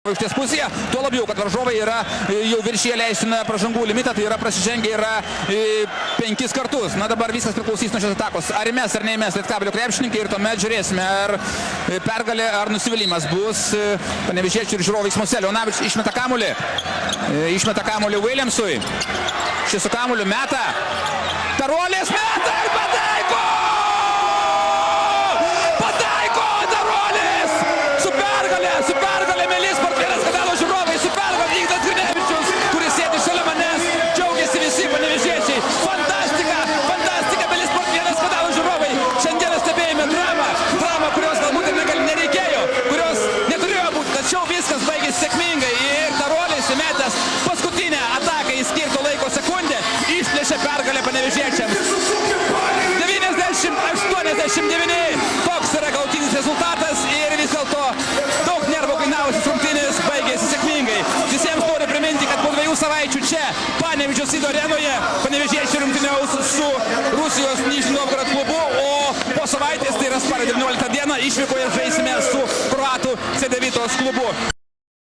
Aikštės pusėje, tuo labiau, kad varžovai yra jau viršyje leistiną pražangų limitą, tai yra prasižengę yra 5 kartus. Na dabar viskas priklausys nuo šios atakos. Ar įmes ar neįmes Lietkabelio krepšininkai ir tuomet žiūrėsime, ar pergalė ar nusivylimas bus panevėžiečių ir žiūrovų veiksmuose. Leonavič išmeta kamuolį Williamsui. Šis su kamuoliu meta. Taruolis meta ir pataiko! Pataiko Taruolis! Su pergalė Melis Partieras kanalo žiūrovai, su pergalė Ignas Grinevičius, kuris sėdi šalia manęs, džiaugiasi visi panevėžiečiai. Fantastika Melis Partieras kanalo žiūrovai. Šiandieną stebėjome dramą, kurios galbūt ir nereikėjo, kurios neturėjo būti, tačiau viskas baigėsi sėkmingai ir Taruolis įmetęs paskutinę ataką į skirto laiko sekundę išplėšė pergalę panevėžiečiams. 90-89, toks yra galutinis rezultatas ir vis dėlto daug nervų kainavusios rungtynės baigėsi sėkmingai. Visiems noriu priminti, kad po 2 savaičių čia Panevėžio Sido arenoje panevėžiečiai rungtyniaus su Rusijos Nižnij Novgorod klubu, o po savaitės, tai yra spalio 19 dieną, išvykoje žaisime su kroatų C9 klubu.